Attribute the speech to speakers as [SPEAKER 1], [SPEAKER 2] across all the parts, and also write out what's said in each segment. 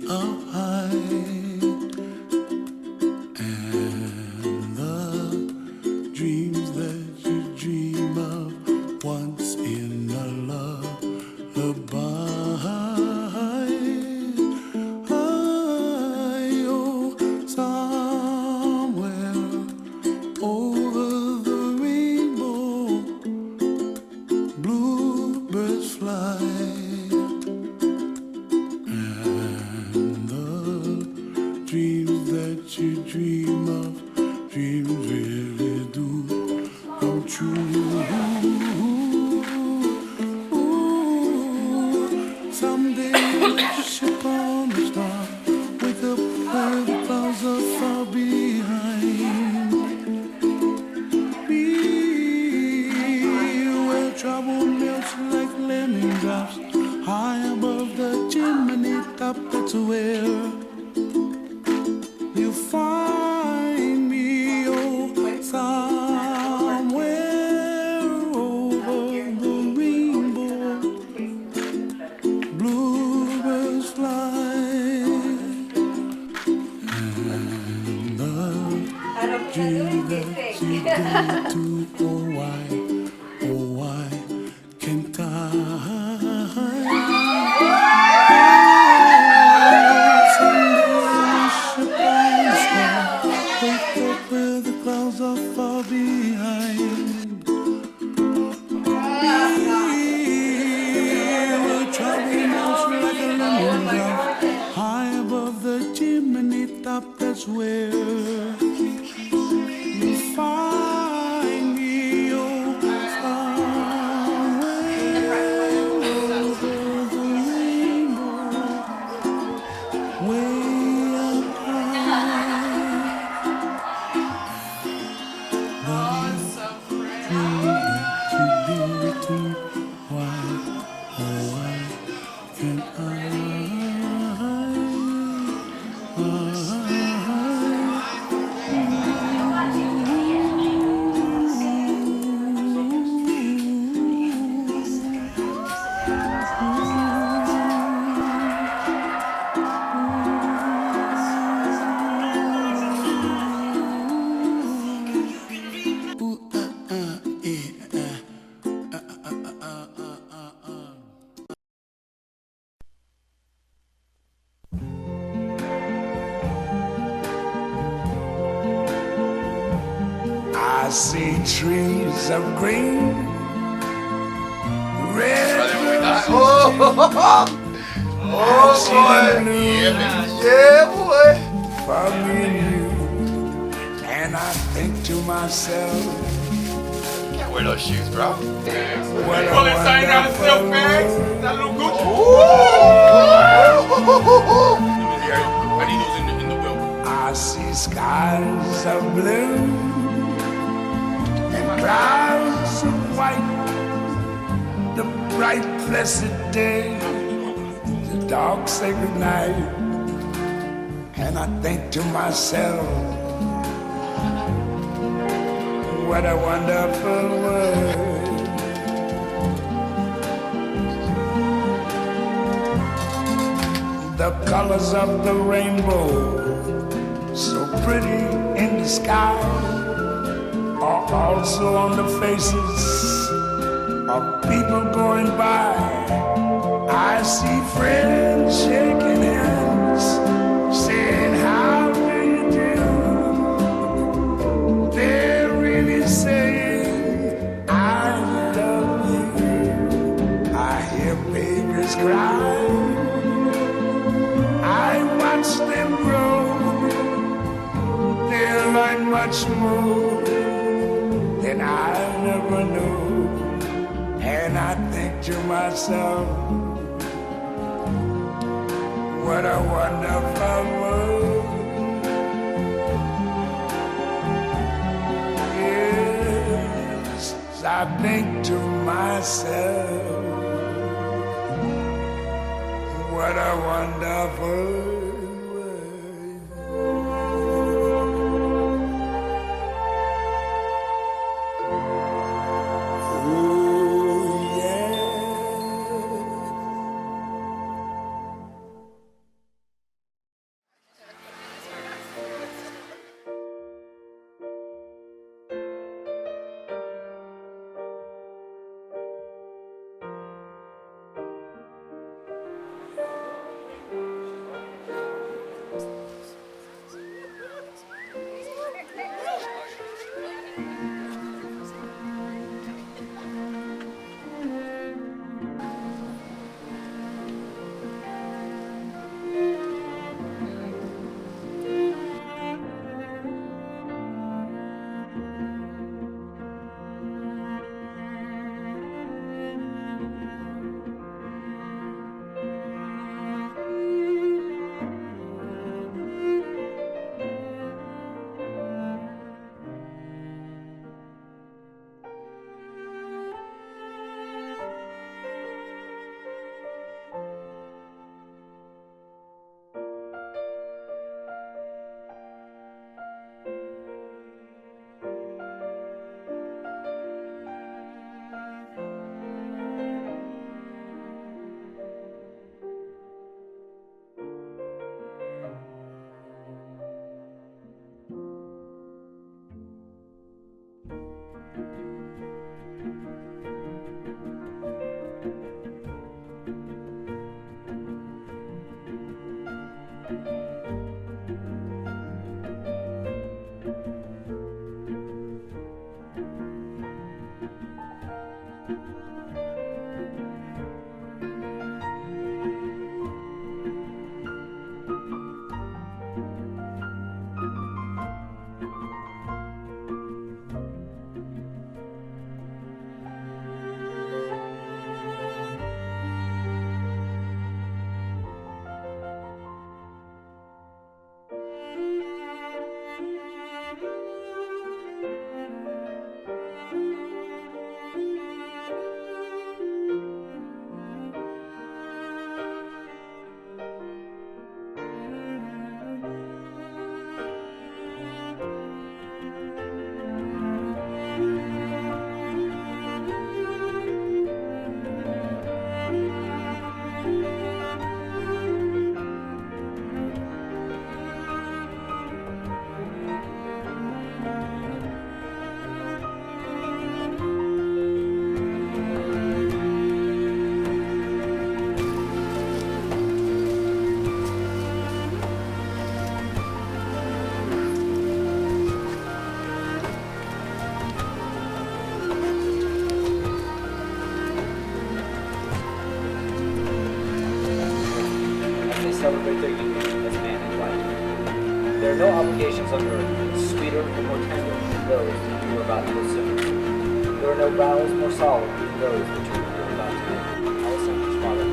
[SPEAKER 1] up high, and the dreams that you dream of once in a lullaby. Oh, somewhere over the rainbow, bluebirds fly. Dreams that you dream of, dreams really do come true. Ooh, someday we'll ship on the star, wake up where the clouds are far behind me, where trouble melts like lemon drops, high above the chimney top. That's where you find me, oh, somewhere over the rainbow, bluebirds fly, and the dream that you go to, oh why can't I? Where the clouds are far behind where trouble melts like a lemon drop, high above the chimney top. That's where you find me, oh, somewhere over the rainbow, way up high. I see trees of green, red roses,
[SPEAKER 2] Oh boy! Yeah, boy!
[SPEAKER 1] for me and you. And I think to myself,
[SPEAKER 2] Can't wear those shoes, bro.
[SPEAKER 1] what a
[SPEAKER 3] Pulling sign around the silk bags.
[SPEAKER 1] wonderful
[SPEAKER 3] That little Gucci. I need those in the wheel.
[SPEAKER 1] I see skies of blue and clouds of white, the bright blessed day, the dark sacred night. And I think to myself, what a wonderful world. The colors of the rainbow, so pretty in the sky, are also on the faces of people going by. I see friends shaking hands, saying, how do you do? They're really saying, I love you. I hear babies cry, I watch them grow. They'll learn much more than I never knew. And I think to myself, what a wonderful world. Yes, I think to myself, what a wonderful
[SPEAKER 4] There are no obligations on earth sweeter or more tender than those that you are about to assume. There are no vows more solemn than those that you are about to make. Alessandra's father.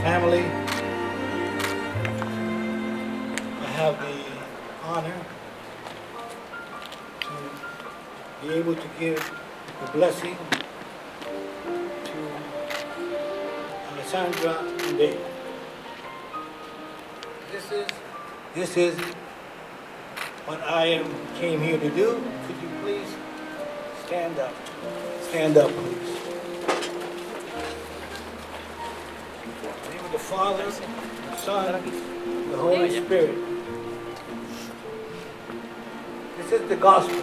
[SPEAKER 5] Family, I have the honor to be able to give the blessing to Alessandra and Dave. This is what I came here to do. Could you please stand up? Stand up, please. In the name of the Father, the Son, and the Holy Spirit. This is the gospel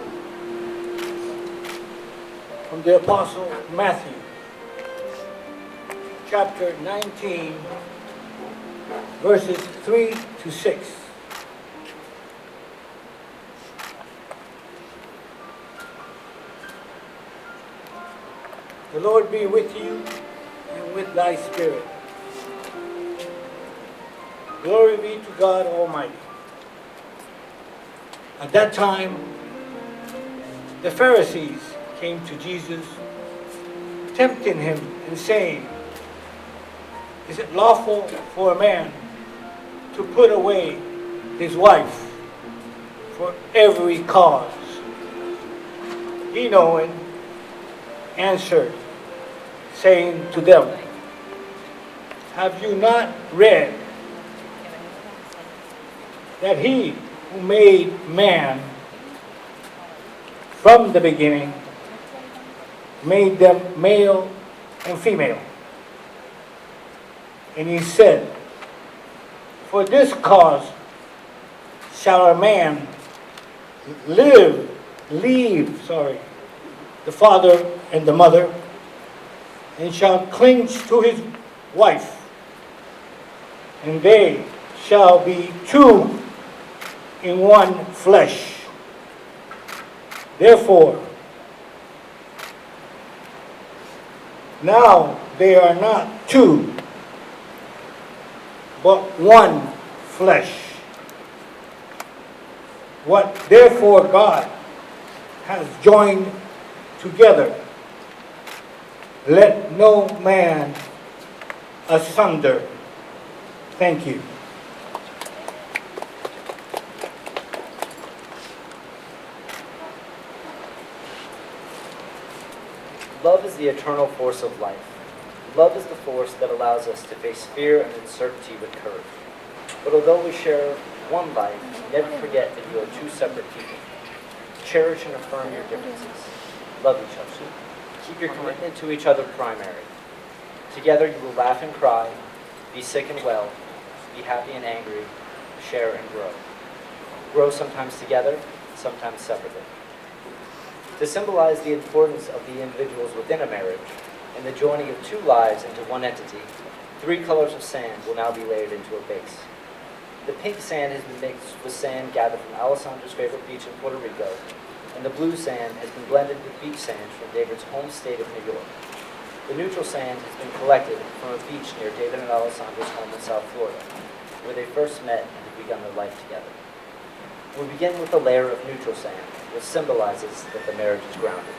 [SPEAKER 5] from the Apostle Matthew, chapter 19, verses 3 to 6. The Lord be with you and with thy spirit. Glory be to God Almighty. At that time, the Pharisees came to Jesus, tempting him and saying, "Is it lawful for a man to put away his wife for every cause?" He, knowing, answered, saying to them, "Have you not read that he who made man from the beginning made them male and female? And he said, for this cause shall a man leave the father and the mother, and shall cling to his wife, and they shall be two in one flesh. Therefore, now they are not two, but one flesh. What therefore God has joined together, let no man asunder." Thank you.
[SPEAKER 4] Love is the eternal force of life. Love is the force that allows us to face fear and uncertainty with courage. But although we share one life, never forget that you are two separate people. Cherish and affirm your differences. Love each other. Keep your commitment to each other primary. Together you will laugh and cry, be sick and well, be happy and angry, share and grow. Grow sometimes together, sometimes separately. To symbolize the importance of the individuals within a marriage and the joining of two lives into one entity, 3 colors of sand will now be layered into a base. The pink sand has been mixed with sand gathered from Alessandra's favorite beach in Puerto Rico, and the blue sand has been blended with beach sand from David's home state of New York. The neutral sand has been collected from a beach near David and Alessandra's home in South Florida, where they first met and had begun their life together. We begin with a layer of neutral sand, which symbolizes that the marriage is grounded.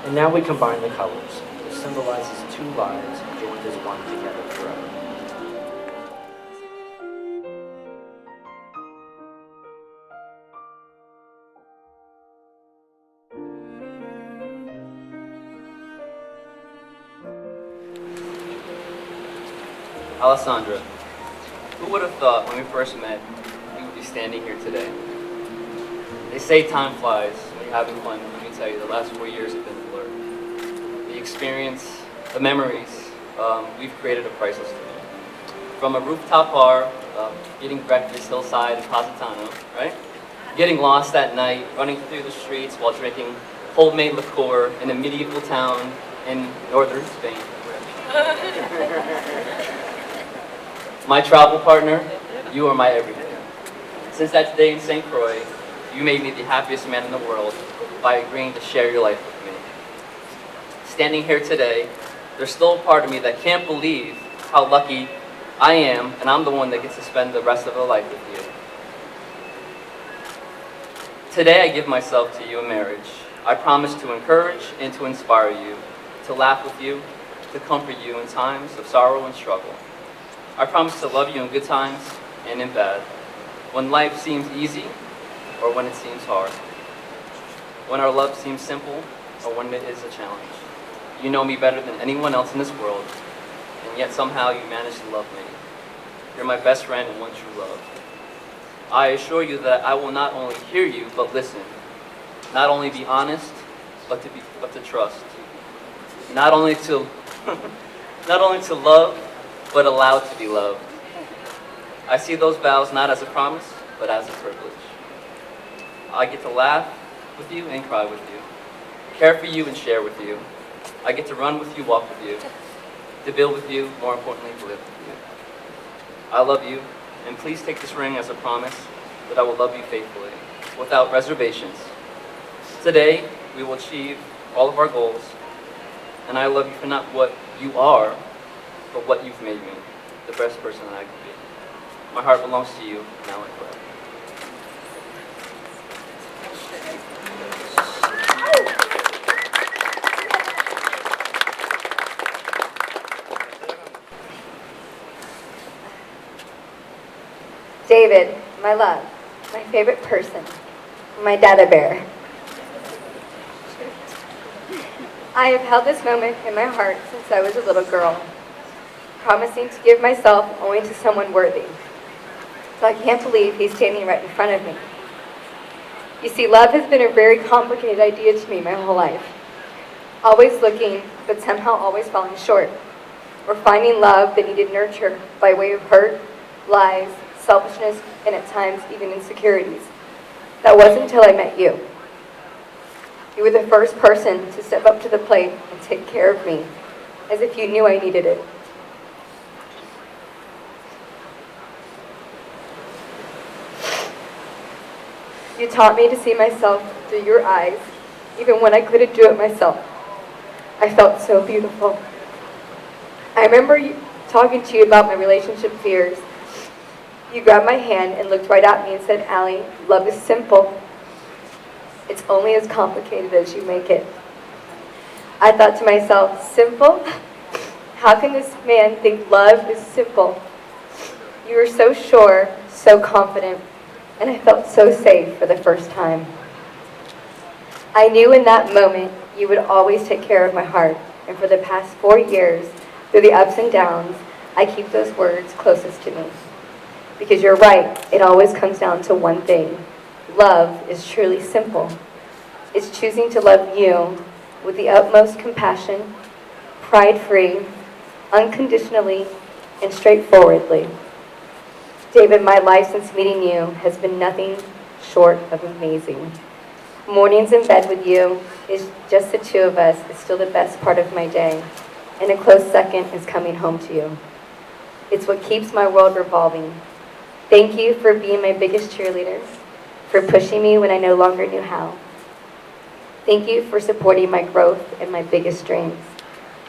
[SPEAKER 4] And now we combine the colors, which symbolizes two lives joined as one together forever.
[SPEAKER 6] Alessandra, who would have thought when we first met we would be standing here today? They say time flies when you're having fun, and let me tell you, the last 4 years have been a blur. The experience, the memories, we've created a priceless thing. From a rooftop bar, getting breakfast hillside in Positano, right? Getting lost at night, running through the streets while drinking homemade liqueur in a medieval town in northern Spain. My travel partner, you are my everything. Since that day in St. Croix, you made me the happiest man in the world by agreeing to share your life with me. Standing here today, there's still a part of me that can't believe how lucky I am, and I'm the one that gets to spend the rest of a life with you. Today I give myself to you in marriage. I promise to encourage and to inspire you, to laugh with you, to comfort you in times of sorrow and struggle. I promise to love you in good times and in bad, when life seems easy or when it seems hard, when our love seems simple or when it is a challenge. You know me better than anyone else in this world, and yet somehow you manage to love me. You're my best friend and one true love. I assure you that I will not only hear you, but listen. Not only be honest, but to trust. Not only to love, but allowed to be loved. I see those vows not as a promise, but as a privilege. I get to laugh with you and cry with you, care for you and share with you. I get to run with you, walk with you, to build with you, more importantly, to live with you. I love you, and please take this ring as a promise that I will love you faithfully, without reservations. Today, we will achieve all of our goals, and I love you for not what you are, but what you've made me, the best person that I could be. My heart belongs to you, now and forever.
[SPEAKER 7] David, my love, my favorite person, my dada bear. I have held this moment in my heart since I was a little girl, promising to give myself only to someone worthy. So I can't believe he's standing right in front of me. You see, love has been a very complicated idea to me my whole life. Always looking, but somehow always falling short. Or finding love that needed nurture by way of hurt, lies, selfishness, and at times even insecurities. That wasn't until I met you. You were the first person to step up to the plate and take care of me, as if you knew I needed it. You taught me to see myself through your eyes, even when I couldn't do it myself. I felt so beautiful. I remember talking to you about my relationship fears. You grabbed my hand and looked right at me and said, "Allie, love is simple. It's only as complicated as you make it." I thought to myself, simple? How can this man think love is simple? You were so sure, so confident, and I felt so safe for the first time. I knew in that moment you would always take care of my heart, and for the past 4 years, through the ups and downs, I keep those words closest to me. Because you're right, it always comes down to one thing. Love is truly simple. It's choosing to love you with the utmost compassion, pride-free, unconditionally, and straightforwardly. David, my life since meeting you has been nothing short of amazing. Mornings in bed with you is just the two of us is still the best part of my day, and a close second is coming home to you. It's what keeps my world revolving. Thank you for being my biggest cheerleader, for pushing me when I no longer knew how. Thank you for supporting my growth and my biggest dreams.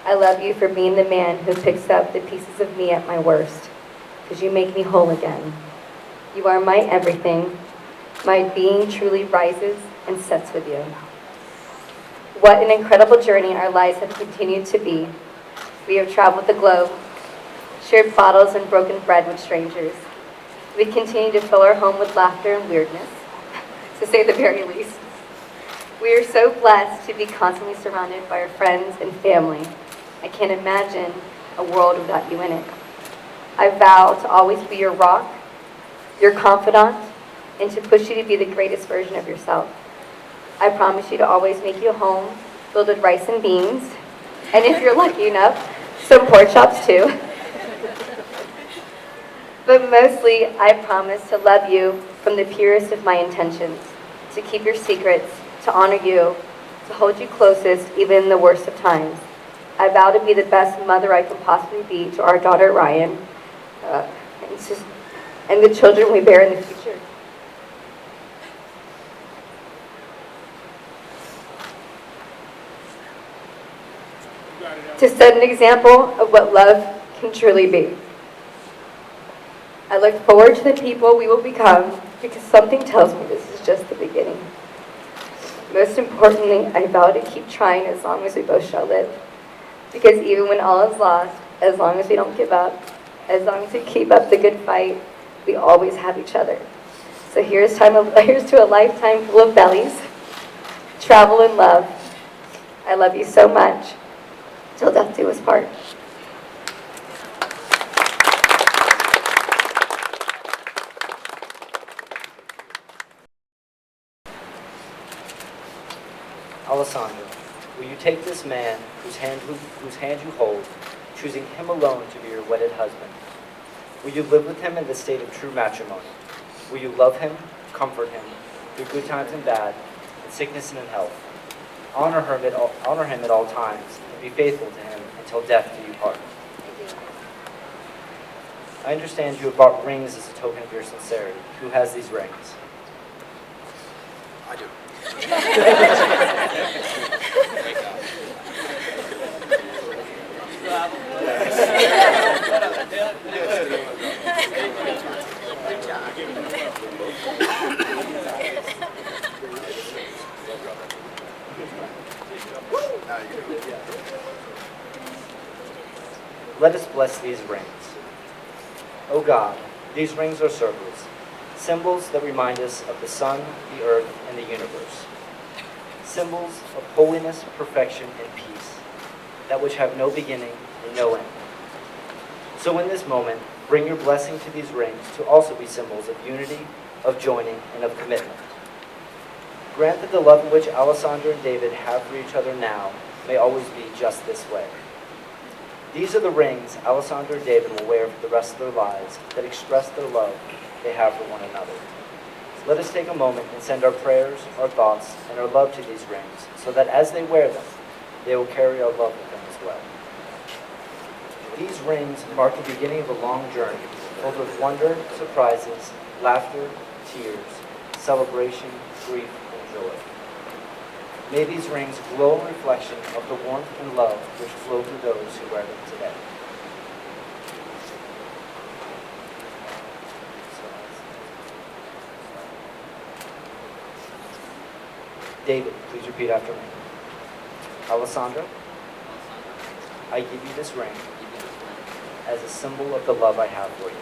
[SPEAKER 7] I love you for being the man who picks up the pieces of me at my worst, because you make me whole again. You are my everything. My being truly rises and sets with you. What an incredible journey our lives have continued to be. We have traveled the globe, shared bottles and broken bread with strangers. We continue to fill our home with laughter and weirdness, to say the very least. We are so blessed to be constantly surrounded by our friends and family. I can't imagine a world without you in it. I vow to always be your rock, your confidant, and to push you to be the greatest version of yourself. I promise you to always make you a home filled with rice and beans, and if you're lucky enough, some pork chops too. But mostly, I promise to love you from the purest of my intentions, to keep your secrets, to honor you, to hold you closest even in the worst of times. I vow to be the best mother I can possibly be to our daughter Ryan, and the children we bear in the future. To set an example of what love can truly be. I look forward to the people we will become because something tells me this is just the beginning. Most importantly, I vow to keep trying as long as we both shall live. Because even when all is lost, as long as we don't give up, as long as we keep up the good fight, we always have each other. So here's to a lifetime full of bellies, travel and love. I love you so much. Till death do us part.
[SPEAKER 4] Alessandra, will you take this man whose hand you hold, choosing him alone to be your wedded husband? Will you live with him in the state of true matrimony? Will you love him, comfort him, through good times and bad, in sickness and in health? Honor him at all times, and be faithful to him until death do you part. I understand you have bought rings as a token of your sincerity. Who has these rings?
[SPEAKER 2] I do.
[SPEAKER 4] Let us bless these rings. O God, these rings are circles, symbols that remind us of the sun, the earth, and the universe. Symbols of holiness, perfection, and peace, that which have no beginning and no end. So in this moment, bring your blessing to these rings to also be symbols of unity, of joining, and of commitment. Grant that the love in which Alessandra and David have for each other now may always be just this way. These are the rings Alessandra and David will wear for the rest of their lives that express their love they have for one another. Let us take a moment and send our prayers, our thoughts, and our love to these rings so that as they wear them, they will carry our love with them as well. These rings mark the beginning of a long journey filled with wonder, surprises, laughter, tears, celebration, grief, and joy. May these rings glow in reflection of the warmth and love which flow through those who wear them today. David, please repeat after me. Alessandra, I give you this ring as a symbol of the love I have for you.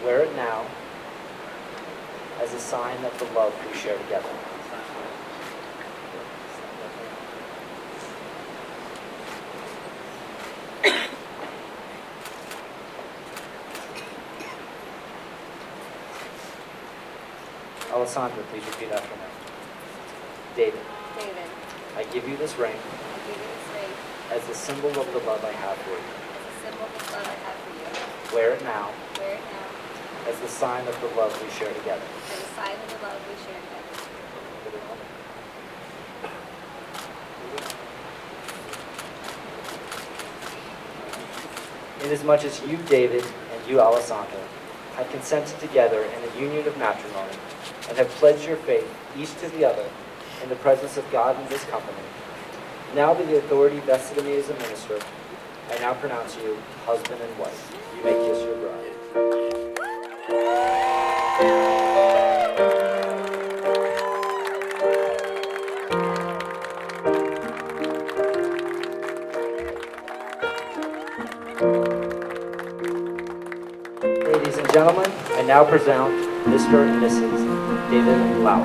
[SPEAKER 4] Wear it now as a sign of the love we share together. Alessandra, please repeat after me. David,
[SPEAKER 7] David,
[SPEAKER 4] I give you this ring
[SPEAKER 7] I give you this ring
[SPEAKER 4] as a symbol of the love I have for you.
[SPEAKER 7] as a symbol of the love I have for you.
[SPEAKER 4] Wear it now
[SPEAKER 7] Wear it now
[SPEAKER 4] as the sign of the love we share together.
[SPEAKER 7] as a sign of the love we share together.
[SPEAKER 4] Inasmuch as you, David, and you, Alessandra, have consented together in a union of matrimony and have pledged your faith each to the other in the presence of God and this company, now by the authority vested in me as a minister, I now pronounce you husband and wife. You may kiss your bride. Ladies and gentlemen, I now present Mr. and Mrs. David Lau.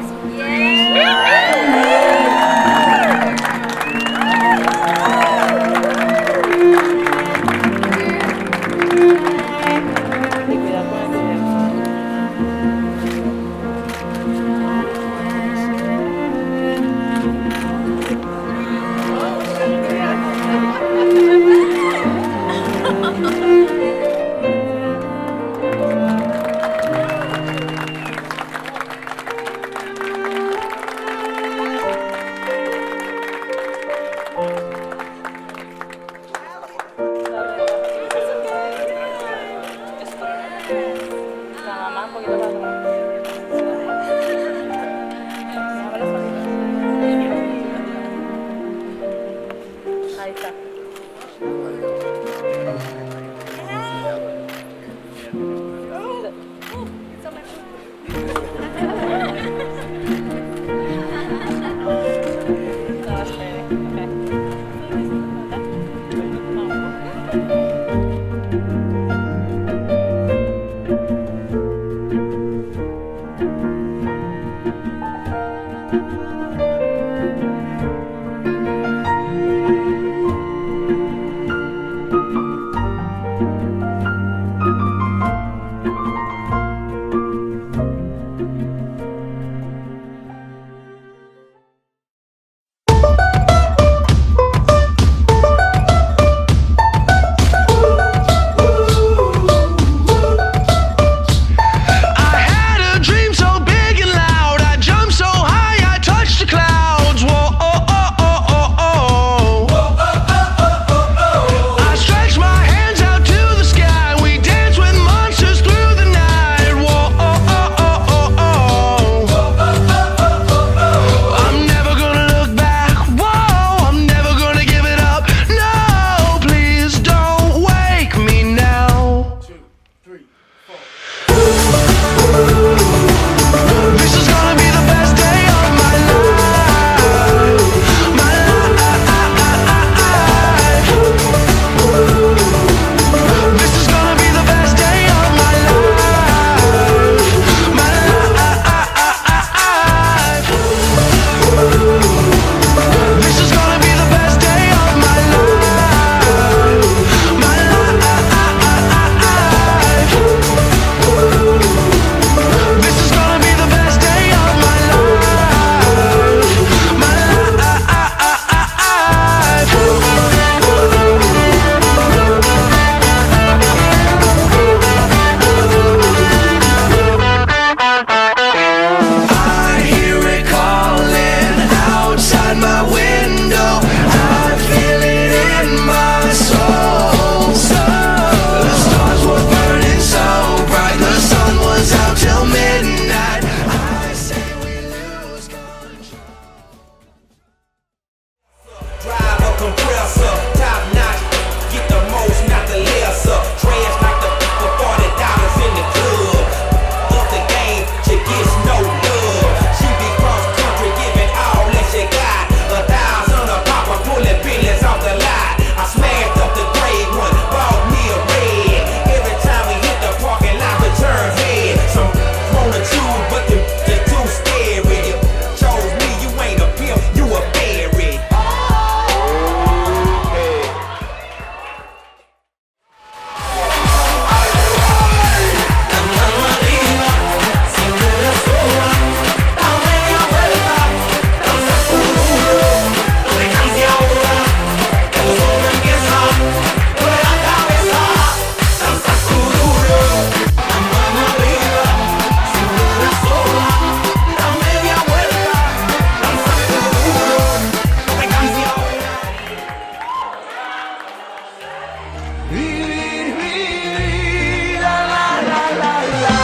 [SPEAKER 1] vivir mi vida, la, la, la, la.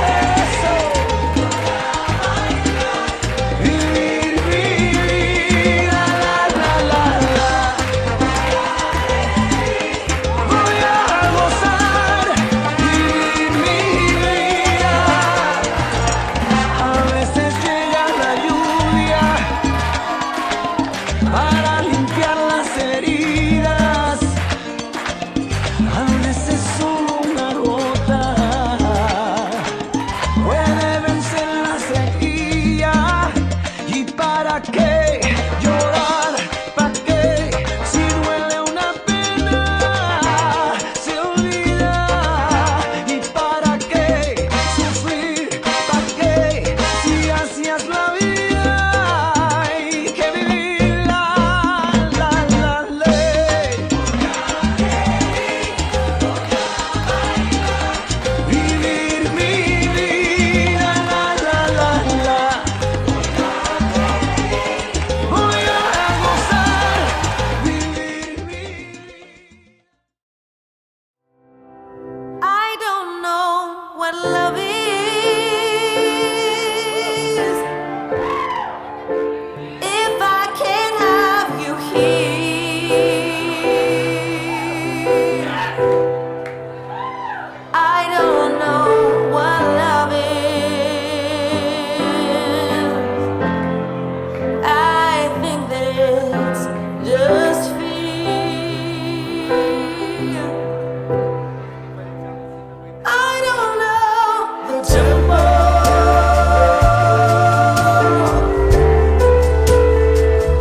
[SPEAKER 1] Eso. Vivir mi vida, la, la, la, la. Voy a gozar, vivir mi vida. A veces llega la lluvia para limpiar las heridas, a veces solo una gota puede vencer la sequía. ¿Y para qué llorar? ¿Para qué? Si duele una pena, se olvida. ¿Y para qué sufrir? ¿Para qué? Si así es la vida, hay que vivirla, la, la, ley. Vivir mi vida, la, la, la, la. Voy a gozar, vivir mi vida.
[SPEAKER 8] I don't know what love is. If I can't have you here, I don't know what love is. I think that it's just fear. I don't know the tempo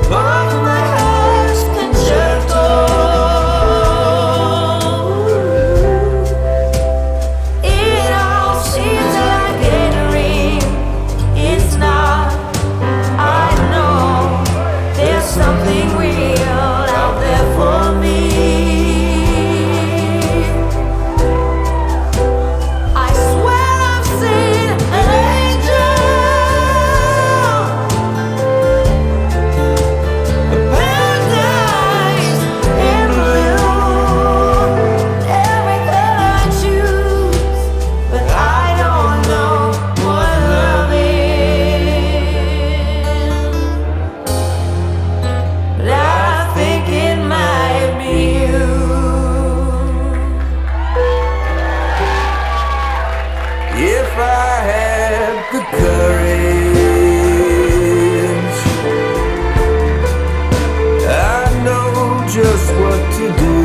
[SPEAKER 8] of my heart's concerto. It all seems like a dream. It's not. I know there's something real out there for me. I swear I've seen an angel, a paradise in blue, every color I choose, but I don't know what love is. But I think it might be you.
[SPEAKER 1] If I had the courage, I know just what to do.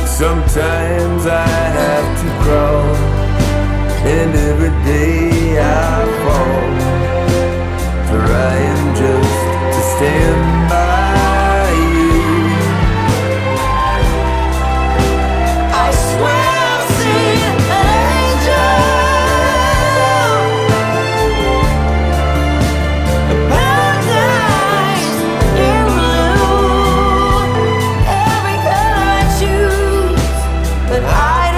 [SPEAKER 1] Sometimes I have to crawl, and every day I fall, trying just to stand by you.
[SPEAKER 8] I swear I've seen an angel, a paradise in blue, every color I choose, but I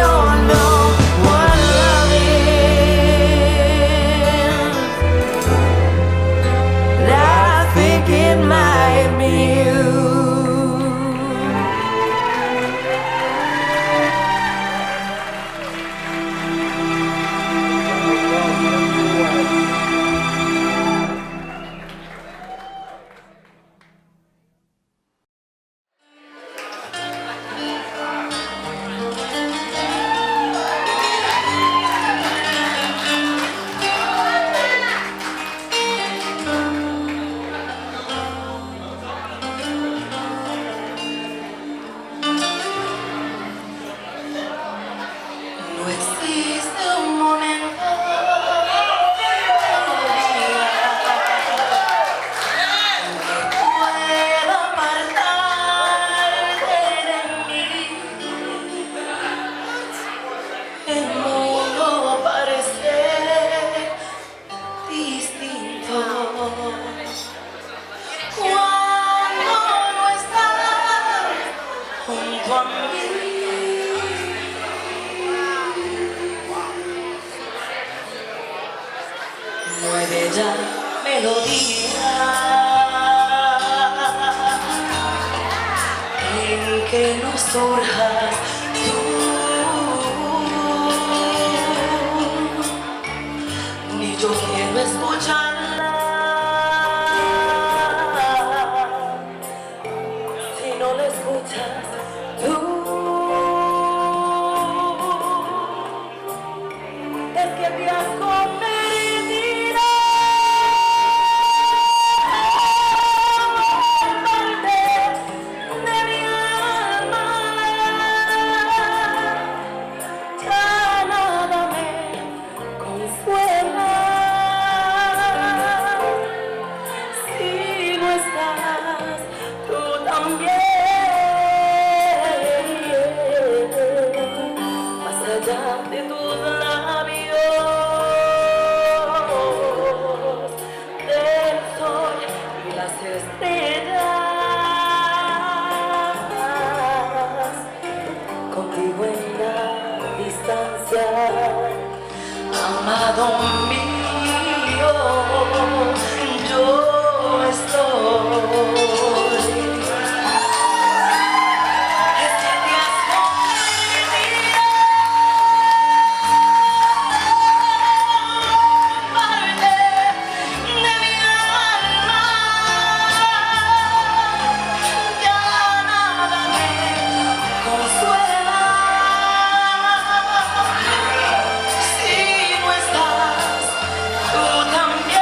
[SPEAKER 8] surjas tú, ni yo quiero escucharla. Si no la escuchas tú, es que te has convertido de mi alma. Ya nada me consuela si no estás tú también. Más allá de tus labios, del sol y las estrellas, contigo en la distancia, amado mío, yo estoy. Es que te has convertido parte de mi alma. Ya nada me consuela si no estás tú también.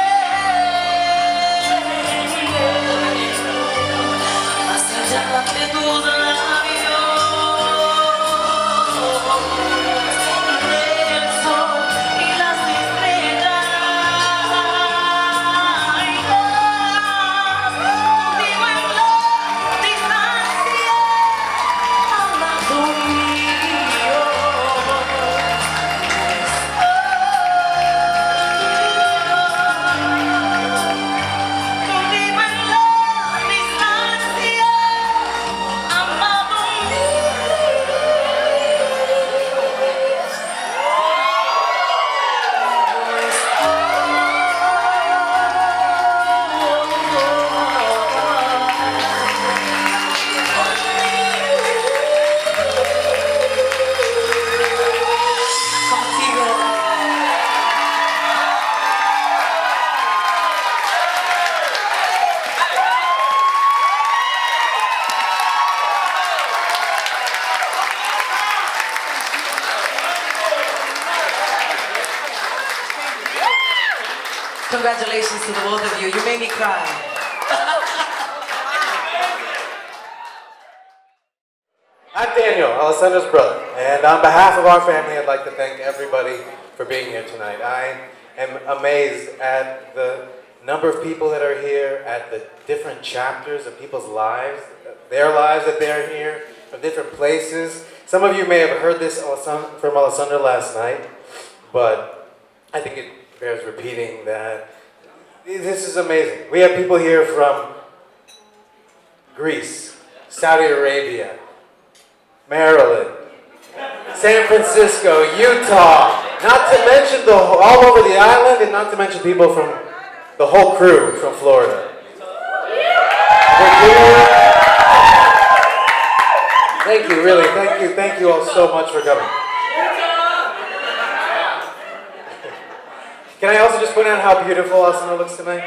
[SPEAKER 8] Más allá de tus labios, del sol y las estrellas, contigo en la distancia, amado mío. Contigo en la distancia, amado Congratulations to the both of you. You made me cry.
[SPEAKER 9] I'm Daniel, Alessandra's brother, and on behalf of our family, I'd like to thank everybody for being here tonight. I am amazed at the number of people that are here, at the different chapters of people's lives, their lives that they're here, from different places. Some of you may have heard this from Alessandra last night, but I think it bears repeating that this is amazing. We have people here from Greece, Saudi Arabia, Maryland, San Francisco, Utah, not to mention all over the island, and not to mention people from the whole crew from Florida. Thank you, really, thank you all so much for coming. Can I also just point out how beautiful Alessandra looks tonight?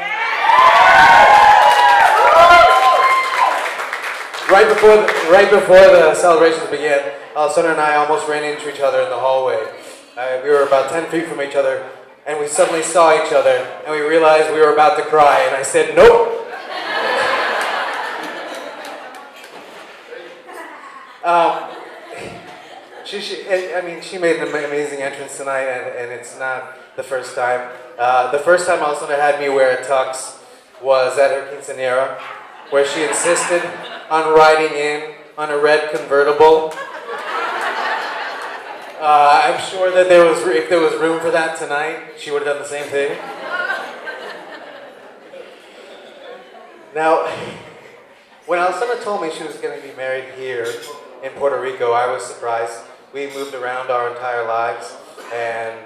[SPEAKER 9] Right before the celebrations began, Alessandra and I almost ran into each other in the hallway. We were about 10 feet from each other, and we suddenly saw each other, and we realized we were about to cry, and I said, nope. She made an amazing entrance tonight, and it's not the first time. The first time Alessandra had me wear a tux was at her quinceañera, where she insisted on riding in on a red convertible. I'm sure that if there was room for that tonight, she would have done the same thing. Now, when Alessandra told me she was going to be married here in Puerto Rico, I was surprised. We moved around our entire lives, and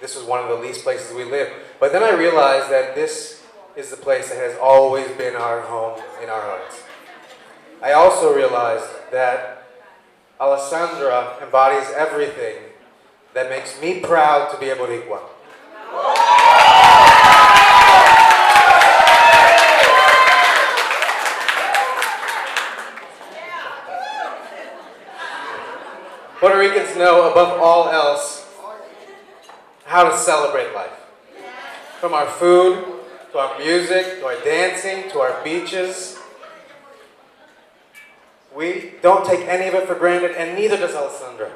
[SPEAKER 9] this was one of the least places we lived. But then I realized that this is the place that has always been our home in our hearts. I also realized that Alessandra embodies everything that makes me proud to be a Boricua. Puerto Ricans know above all else how to celebrate life. From our food, to our music, to our dancing, to our beaches. We don't take any of it for granted, and neither does Alessandra.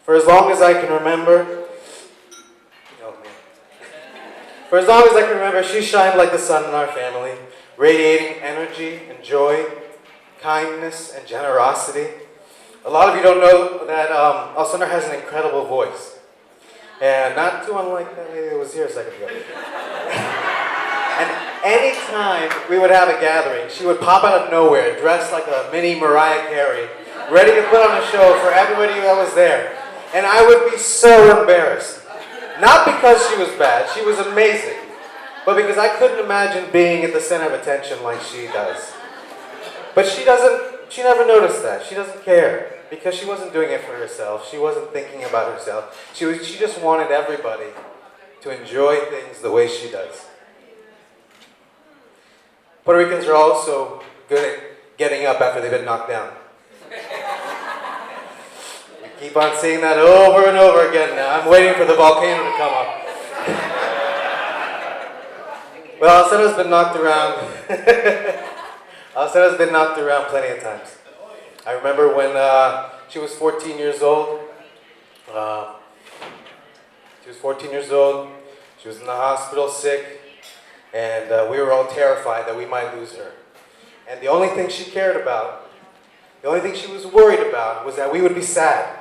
[SPEAKER 9] For as long as I can remember, she shined like the sun in our family, radiating energy and joy, kindness and generosity. A lot of you don't know that Alessandra has an incredible voice. And not too unlike that lady that was here a second ago. And anytime we would have a gathering, she would pop out of nowhere, dressed like a mini Mariah Carey, ready to put on a show for everybody that was there. And I would be so embarrassed. Not because she was bad, she was amazing, but because I couldn't imagine being at the center of attention like she does. But she never noticed that. She doesn't care, because she wasn't doing it for herself. She wasn't thinking about herself. She just wanted everybody to enjoy things the way she does. Puerto Ricans are also good at getting up after they've been knocked down. We keep on seeing that over and over again now. I'm waiting for the volcano to come up. Well, Alessandra's been knocked around. Alessandra's been knocked around plenty of times. I remember when she was 14 years old. She was in the hospital sick. And we were all terrified that we might lose her. And the only thing she cared about, the only thing she was worried about, was that we would be sad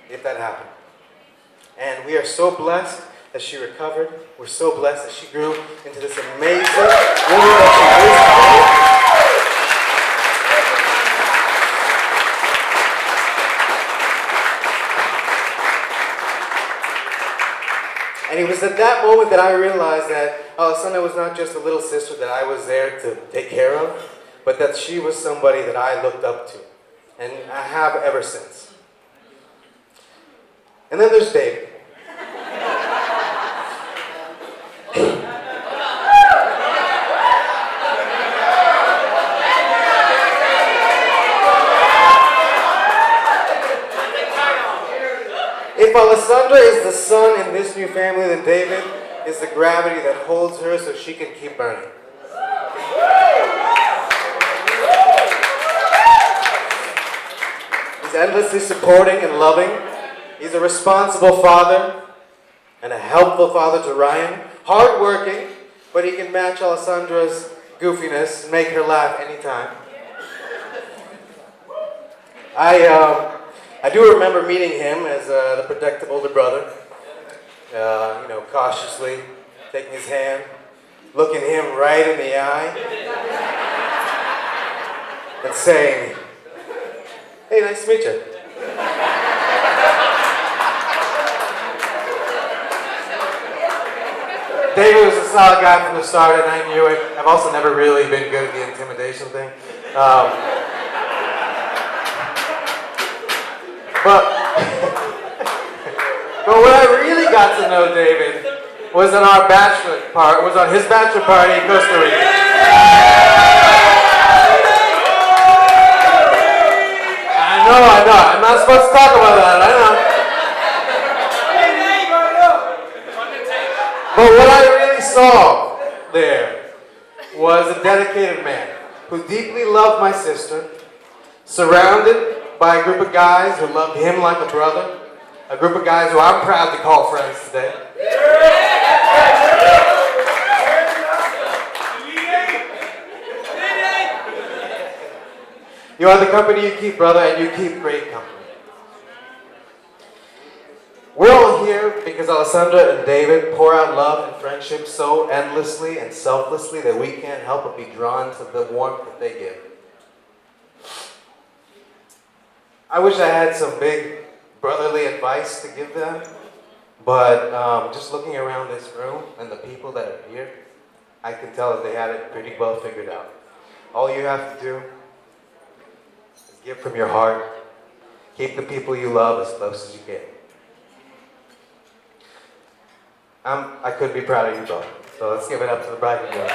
[SPEAKER 9] if that happened. And we are so blessed that she recovered. We're so blessed that she grew into this amazing woman that she is today. And it was at that moment that I realized that Alessandra was not just a little sister that I was there to take care of, but that she was somebody that I looked up to. And I have ever since. And then there's David. If Alessandra is the sun in this new family, then David is the gravity that holds her so she can keep burning. He's endlessly supporting and loving. He's a responsible father and a helpful father to Ryan. Hardworking, but he can match Alessandra's goofiness and make her laugh anytime. I do remember meeting him as the protective older brother. Cautiously taking his hand, looking him right in the eye, and saying, "Hey, nice to meet you." David was a solid guy from the start, and I knew it. I've also never really been good at the intimidation thing. But what I really got to know David was on his bachelor party in Costa Rica. I know. I'm not supposed to talk about that, I know. But what I really saw there was a dedicated man who deeply loved my sister, surrounded by a group of guys who loved him like a brother, a group of guys who I'm proud to call friends today. You are the company you keep, brother, and you keep great company. We're all here because Alessandra and David pour out love and friendship so endlessly and selflessly that we can't help but be drawn to the warmth that they give. I wish I had some big brotherly advice to give them, but just looking around this room and the people that are here, I can tell that they had it pretty well figured out. All you have to do is give from your heart Keep the people you love as close as you can. I couldn't be proud of you both. So let's give it up to the bride and groom.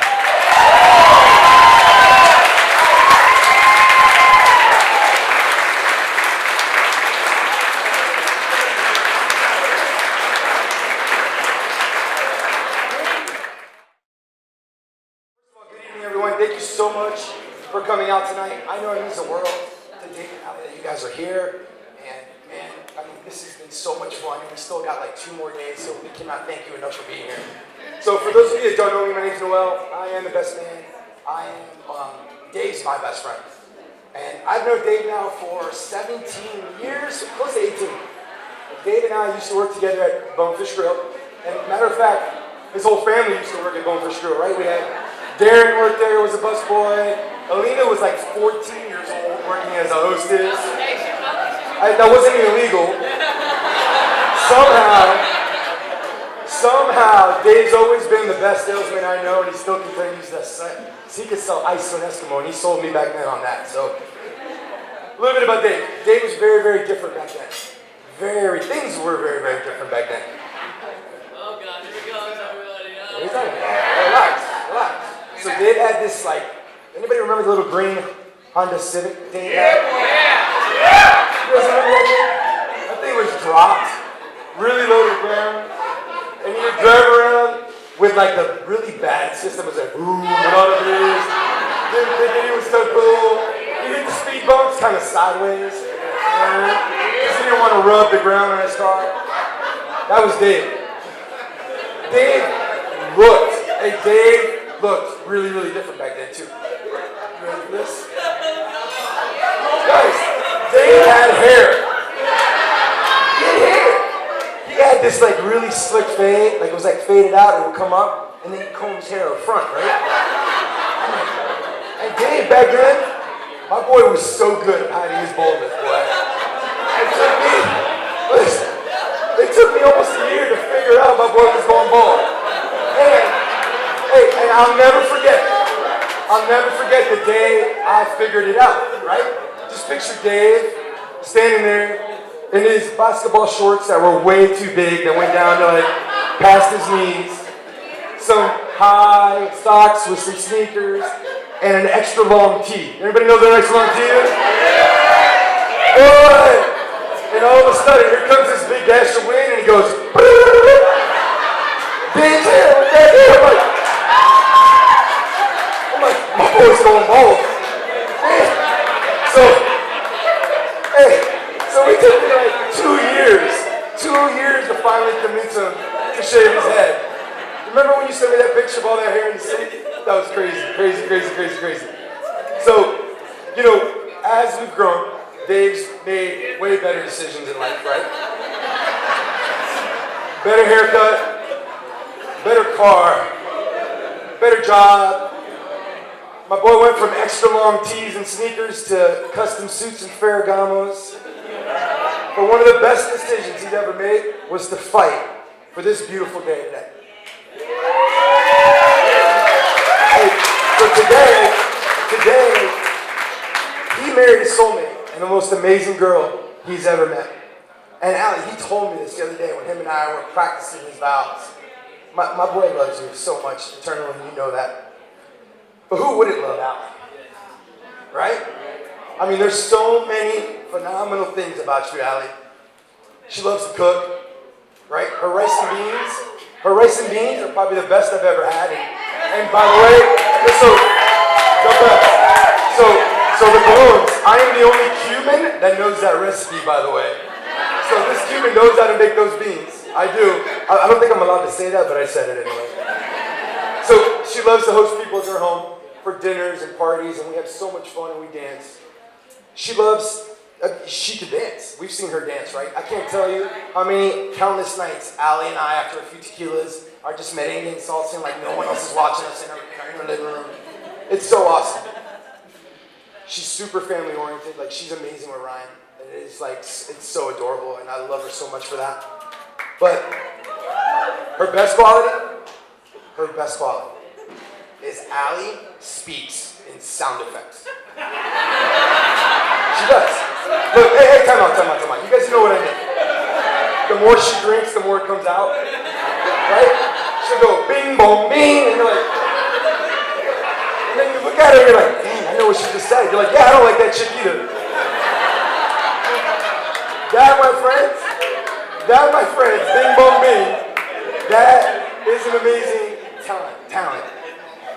[SPEAKER 2] Thank you so much for coming out tonight. I know it means the world to Dave and Allie that you guys are here. And man, I mean, this has been so much fun. We still got like 2 more days, so we cannot thank you enough for being here. So for those of you that don't know me, my name's Noel. I am the best man. I am, Dave's my best friend. And I've known Dave now for 17 years, close to 18. Dave and I used to work together at Bonefish Grill. And matter of fact, his whole family used to work at Bonefish Grill, right? We had Darren worked there, was a busboy. Alina was like 14 years old, working as a hostess. That wasn't illegal. Somehow, Dave's always been the best salesman I know, and he still continues to sell. He could sell ice to an Eskimo, and he sold me back then on that. So, a little bit about Dave. Dave was very, very different back then. Things were very, very different back then.
[SPEAKER 6] Oh God, here we go, everybody.
[SPEAKER 2] What are you talking about? Relax. So Dave had this, like, anybody remember the little green Honda Civic Dave had? Yeah! You guys remember that thing? That thing was dropped, really low to the ground, and he would drive around with, like, the really bad system. It was like, boom, and all of this. Didn't think he was so cool. He hit the speed bumps kind of sideways, because he didn't want to rub the ground on his car. That was Dave. Dave looked really, really different back then, too. You ready for this? Guys, Dave had hair. He had this, like, really slick fade. Like, it was, like, faded out. It would come up, and then he'd comb his hair up front, right? And Dave, back then, my boy was so good at hiding his baldness, boy. It took me almost a year to figure out my boy was going bald. And I'll never forget the day I figured it out, right? Just picture Dave standing there in his basketball shorts that were way too big, that went down to like past his knees, some high socks with some sneakers, and an extra long tee. Anybody know what an extra long tee is? Boy! And all of a sudden, here comes this big dash of wind, and he goes, Dave's hair, my boy's going bald. So we took like 2 years to finally convince him to shave his head. Remember when you sent me that picture of all that hair in the city? That was crazy. So, you know, as we've grown, Dave's made way better decisions in life, right? Better haircut, better car, better job. My boy went from extra long tees and sneakers to custom suits and Ferragamos. But one of the best decisions he's ever made was to fight for this beautiful day today. Hey, so today, he married his soulmate and the most amazing girl he's ever met. And Allie, he told me this the other day when him and I were practicing his vows. My boy loves you so much eternally, you know that. But who wouldn't love Allie? Right? I mean, there's so many phenomenal things about you, Allie. She loves to cook, right? Her rice and beans are probably the best I've ever had. And by the way, so the balloons, I am the only Cuban that knows that recipe, by the way. So this Cuban knows how to make those beans. I do. I don't think I'm allowed to say that, but I said it anyway. So she loves to host people at her home for dinners and parties, and we have so much fun and we dance. She can dance. We've seen her dance, right? I can't tell you how many countless nights Allie and I, after a few tequilas, are just merengue and salsa like no one else is watching us in our living room. It's so awesome. She's super family oriented. Like, she's amazing with Ryan. And it's like, it's so adorable, and I love her so much for that. But her best quality is Allie speaks in sound effects. She does. Look, hey, time out. You guys know what I mean. The more she drinks, the more it comes out. Right? She'll go bing, bong, bing, and you're like, and then you look at her and you're like, dang, I know what she just said. You're like, yeah, I don't like that chick either. That, my friends, bing, bong, bing, that is an amazing talent.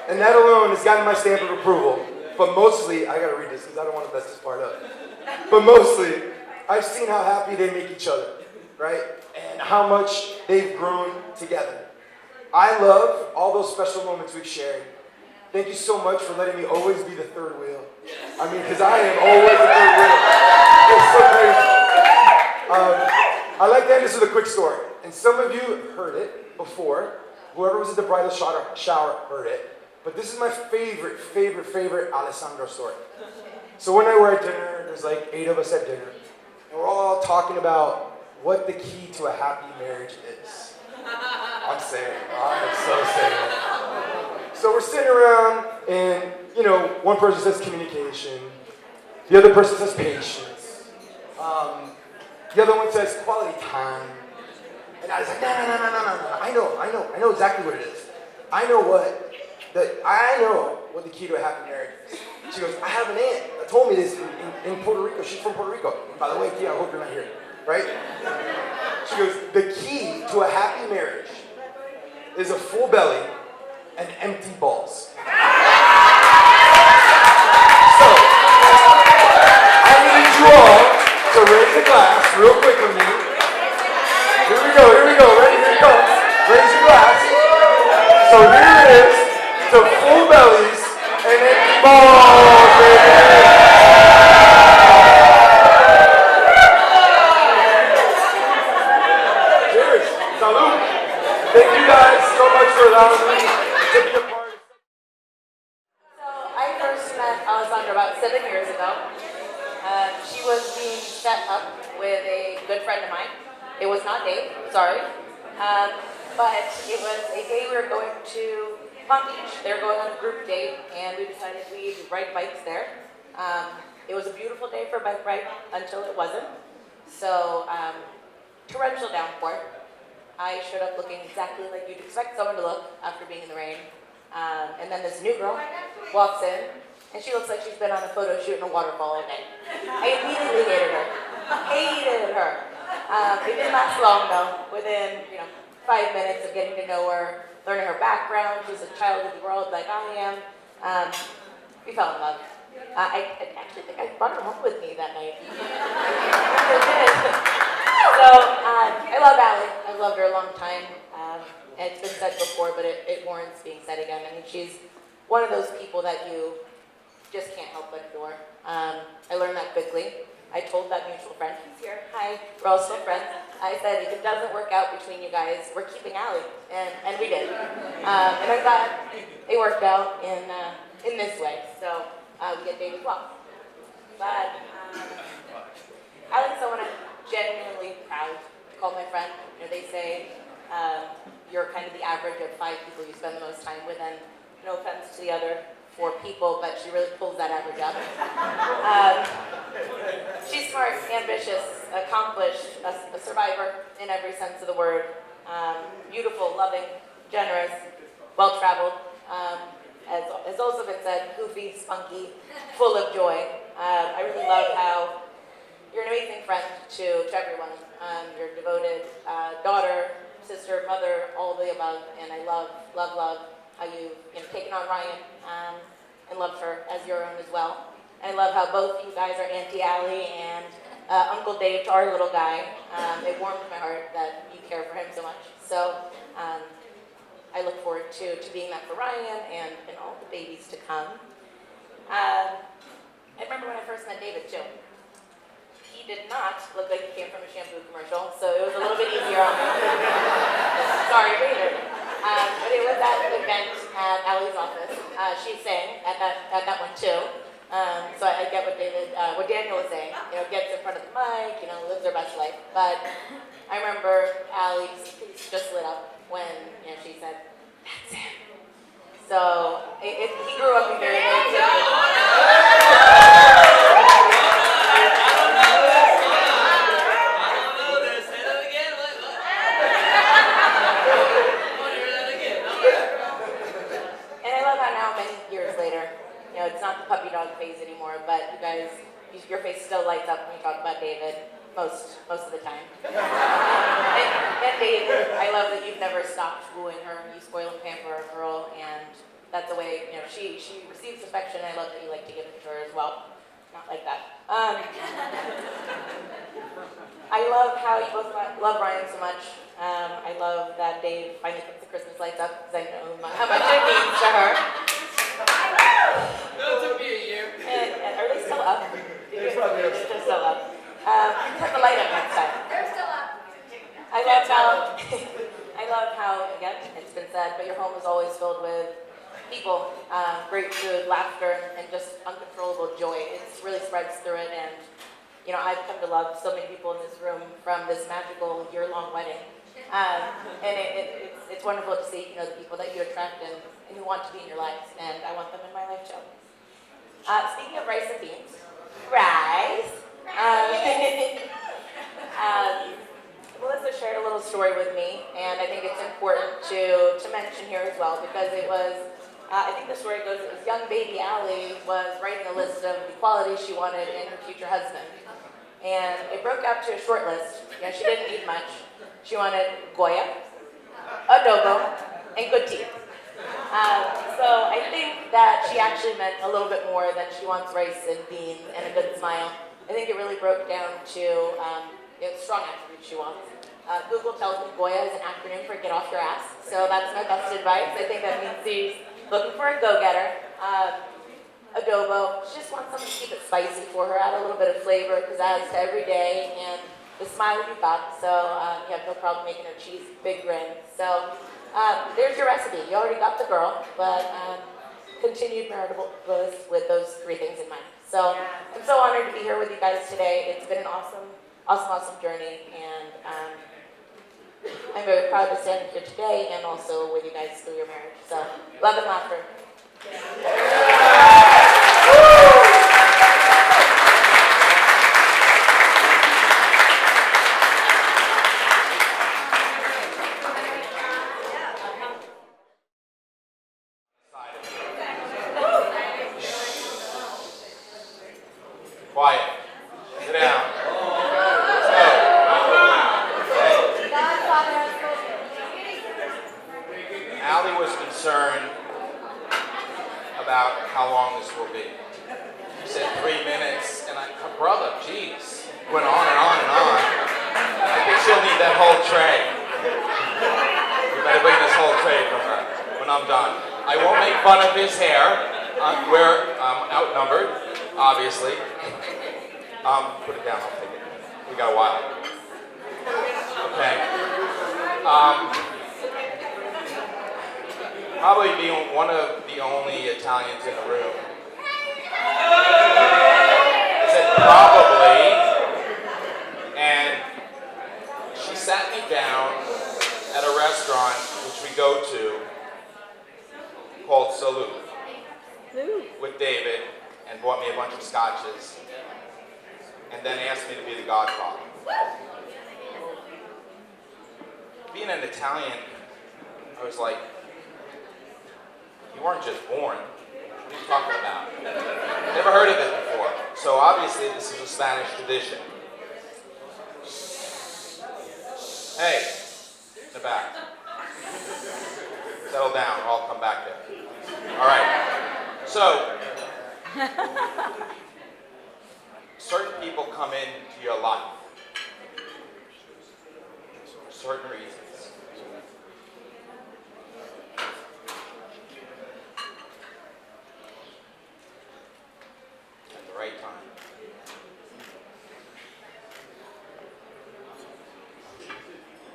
[SPEAKER 2] And that alone has gotten my stamp of approval. But mostly, I gotta read this because I don't want to mess this part up. But mostly, I've seen how happy they make each other, right? And how much they've grown together. I love all those special moments we've shared. Thank you so much for letting me always be the third wheel. I mean, because I am always the third wheel. It's so crazy. I like to end this with a quick story. And some of you heard it before. Whoever was at the bridal shower heard it. But this is my favorite Alessandra story. So one night we're at dinner, there's like 8 of us at dinner, and we're all talking about what the key to a happy marriage is. I'm so saying. So we're sitting around, and one person says communication, the other person says patience, the other one says quality time, and I was like, no, I know exactly what it is. I know what the key to a happy marriage is. She goes, I have an aunt that told me this in Puerto Rico. She's from Puerto Rico. By the way, Kia, I hope you're not here, right? She goes, the key to a happy marriage is a full belly and empty balls. So, I need you all to raise a glass real quick with me. Here we go. Ready? Here it comes. Raise your glass. So here it is. To full bellies and empty balls, baby. Cheers. Salud. Thank you guys so much for allowing me to be a part of.
[SPEAKER 10] So I first met Alessandra about 7 years ago. She was being set up with a good friend of mine. It was not Dave, sorry. But it was a day we were going to Palm Beach. They were going on a group date, and we decided we'd ride bikes there. It was a beautiful day for a bike ride until it wasn't. So, torrential downpour. I showed up looking exactly like you'd expect someone to look after being in the rain. And then this new girl walks in, and she looks like she's been on a photo shoot in a waterfall all day. I immediately hated her. It didn't last long though. Within 5 minutes of getting to know her, learning her background, she's a child of the world like I am. We fell in love. I actually think I brought her home with me that night. So I love Allie. I've loved her a long time. And it's been said before, but it warrants being said again. I mean, she's one of those people that you just can't help but adore. I learned that quickly. I told that mutual friend, he's here, hi, we're all still friends. I said, if it doesn't work out between you guys, we're keeping Allie, and we did. And I'm glad it worked out in this way, so we get Dave as well. But Allie's someone I'm genuinely proud to call my friend. They say you're kind of the average of 5 people you spend the most time with, and no offense to the other 4 people, but she really pulls that average up. She's smart, ambitious, accomplished, a survivor in every sense of the word. Beautiful, loving, generous, well-traveled. As also been said, goofy, spunky, full of joy. I really love how you're an amazing friend to everyone. You're a devoted daughter, sister, mother, all of the above, and I love how you've taken on Ryan and loved her as your own as well. I love how both you guys are Auntie Allie and Uncle Dave to our little guy. It warms my heart that you care for him so much. So I look forward to being that for Ryan and all the babies to come. I remember when I first met David too. He did not look like he came from a shampoo commercial, so it was a little bit easier on me. Sorry, David. But it was at an event at Allie's office. She sang at that one too. So I get what Daniel was saying. Gets in front of the mic, lives her best life. But I remember Allie's face just lit up when she said, "That's him." So he grew up in very, very puppy dog phase anymore, but you guys, your face still lights up when you talk about David, most of the time. and David, I love that you've never stopped wooing her. You spoil and pamper our girl, and that's the way, you know, she receives affection, and I love that you like to give it to her as well. Not like that. I love how you both love Ryan so much. I love that Dave finally puts the Christmas lights up, because I know how much it means to her.
[SPEAKER 6] It took me a year.
[SPEAKER 10] And are they still up? They're still up. Turn the light up next time.
[SPEAKER 7] They're still up.
[SPEAKER 10] I love how, again, it's been said, but your home is always filled with people, great food, laughter, and just uncontrollable joy. It really spreads through it, and you know, I've come to love so many people in this room from this magical year-long wedding. And it's wonderful to see, you know, the people that you attract and who want to be in your lives, and I want them in my life too. Speaking of rice and beans, rice. Melissa shared a little story with me, and I think it's important to mention here as well, because it was, I think the story goes, it was young baby Allie was writing a list of the qualities she wanted in her future husband. And it broke out to a short list. You know, she didn't need much. She wanted Goya, adobo, and good teeth. So I think that she actually meant a little bit more than she wants rice and beans and a good smile. I think it really broke down to strong attributes she wants. Google tells me Goya is an acronym for get off your ass. So that's my best advice. I think that means she's looking for a go-getter. Adobo, she just wants something to keep it spicy for her, add a little bit of flavor, pizzazz to every day, and the smile you got, so you have no problem making her cheese big grin. So there's your recipe. You already got the girl, but continued marital bliss with those three things in mind. So I'm so honored to be here with you guys today. It's been an awesome journey, and I'm very proud to stand here today and also with you guys through your marriage. So love and laughter.
[SPEAKER 3] Quiet. Sit down. Allie was concerned about how long this will be. She said 3 minutes, and her brother, geez, went on and on and on. I think she'll need that whole tray. You better bring this whole tray for her when I'm done. I won't make fun of his hair. We're outnumbered, obviously. Put it down, I'll take it. We got a while. Okay. Probably being one of the only Italians in the room. I said probably, and she sat me down at a restaurant which we go to called Salute with David, and bought me a bunch of scotches, and then asked me to be the godfather. Being an Italian, I was like, you weren't just born. What are you talking about? Never heard of it before. So obviously this is a Spanish tradition. Hey, in the back. Settle down, or I'll come back there. All right. So, certain people come into your life for certain reasons. At the right time.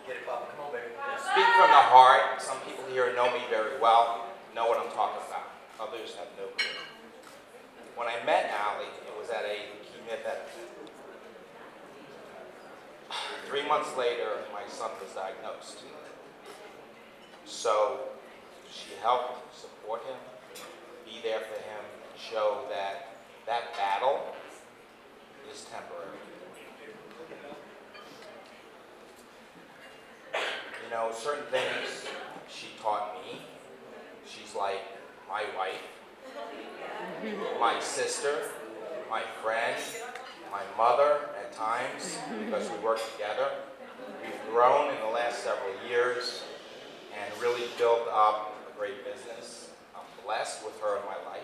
[SPEAKER 2] Get it, Bob. Come on, baby.
[SPEAKER 3] Speak from the heart. Some people here know me very well, know what I'm talking about. Others have no clue. When I met Allie, it was at a Myth event. 3 months later, my son was diagnosed. So she helped support him, be there for him, show that that battle is temporary. You know, certain things she taught me. She's like my wife. my sister, my friend, my mother at times, because we work together. We've grown in the last several years and really built up a great business. I'm blessed with her in my life.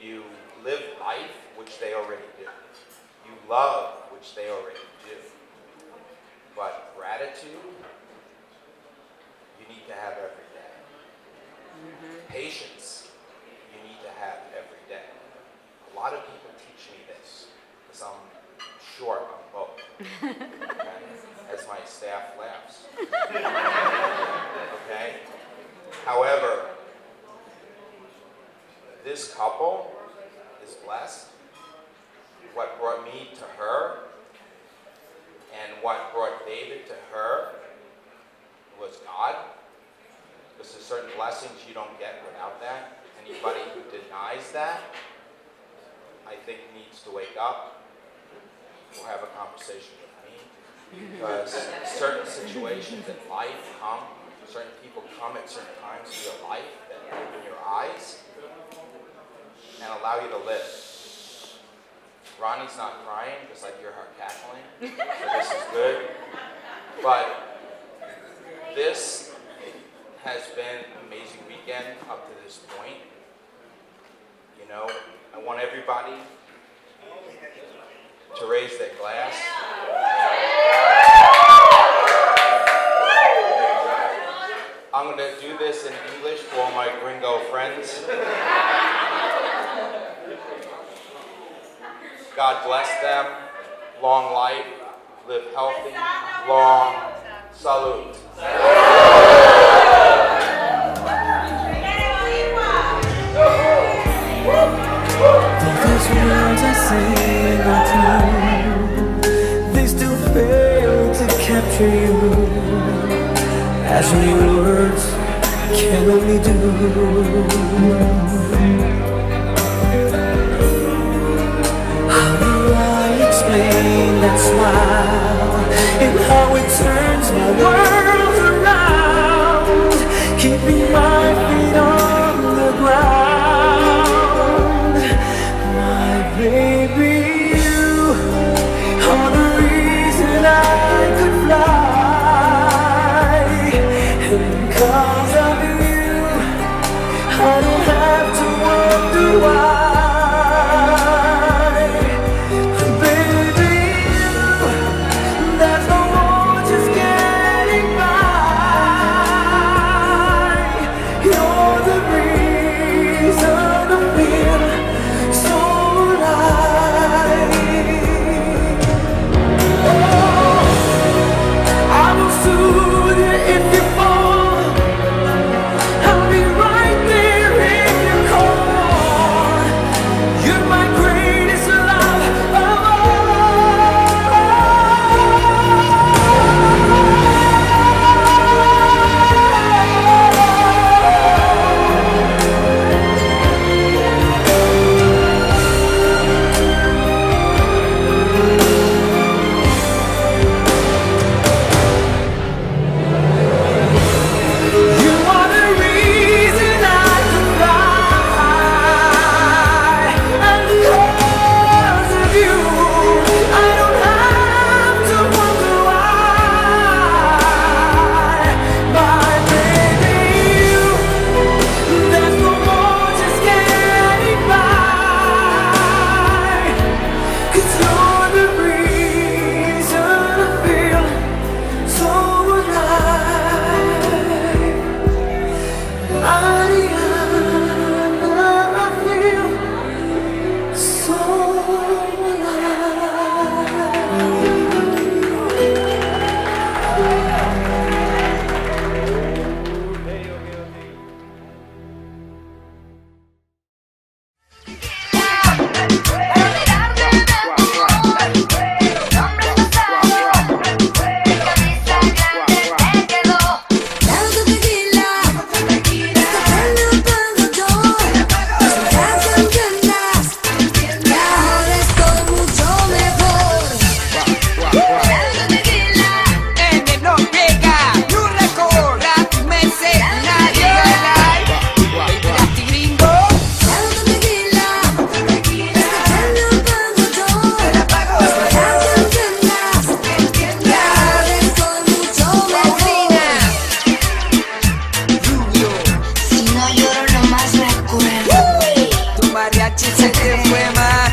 [SPEAKER 3] You live life, which they already do. You love, which they already do. But gratitude, you need to have every day. Patience, you need to have every day. A lot of people teach me this, because I'm short on both. Okay? As my staff laughs. Okay? However, this couple is blessed. What brought me to her and what brought David to her was God. Because there's certain blessings you don't get without that. Anybody who denies that, I think needs to wake up or have a conversation with me. Because certain situations in life come, certain people come at certain times in your life that open your eyes and allow you to live. Ronnie's not crying, just like you're her cackling, so this is good. But this has been an amazing weekend up to this point. You know, I want everybody to raise their glass. I'm going to do this in English for all my gringo friends. God bless them, long life, live healthy, long, salute.
[SPEAKER 8] These words I say are true, they still fail to capture you, as your words can only do. How do I explain that smile and how it turns my world around, keeping my feet on the ground? My baby, you are the reason I could fly, and because of you, I don't have to wonder why. Baby, there's no more just Nachi se te fue más.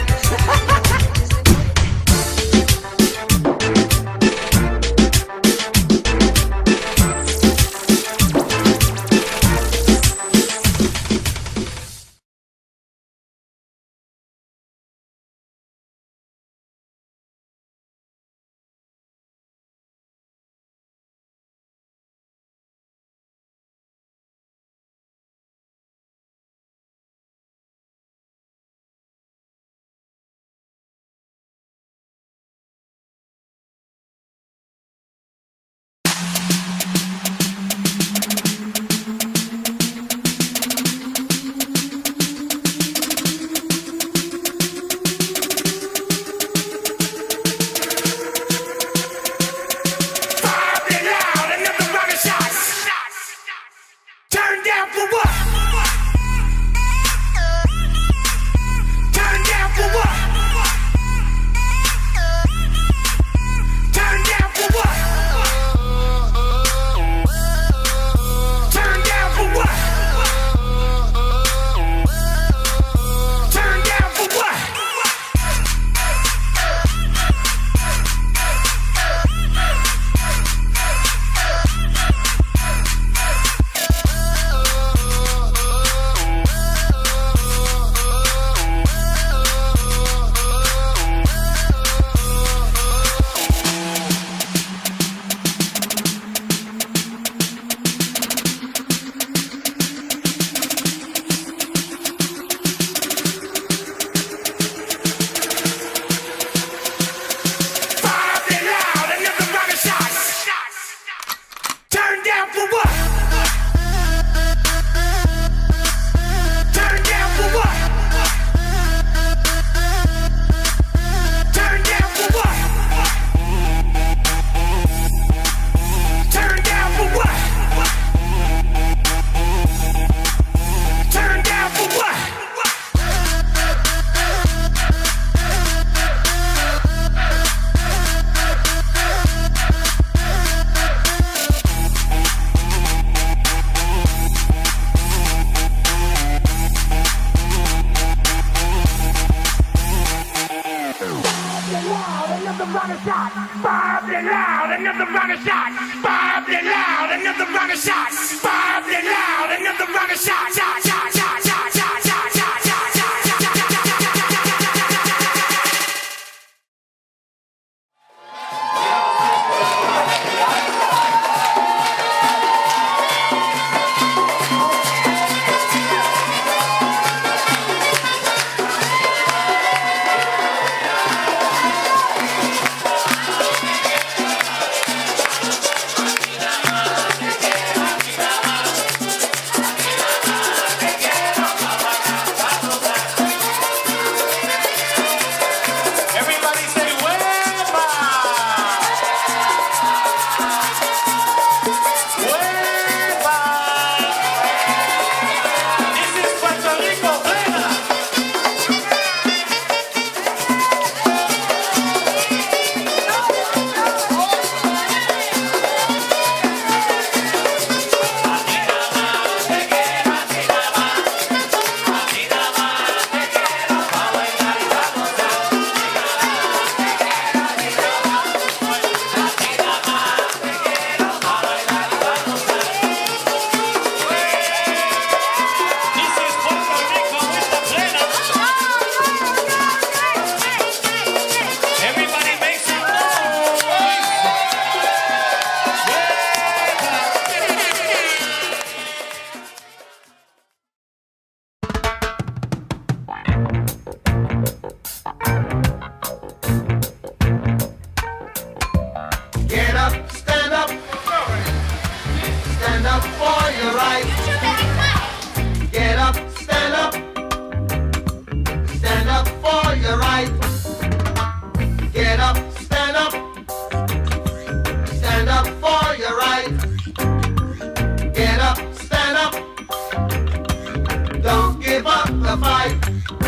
[SPEAKER 8] Don't give up the fight.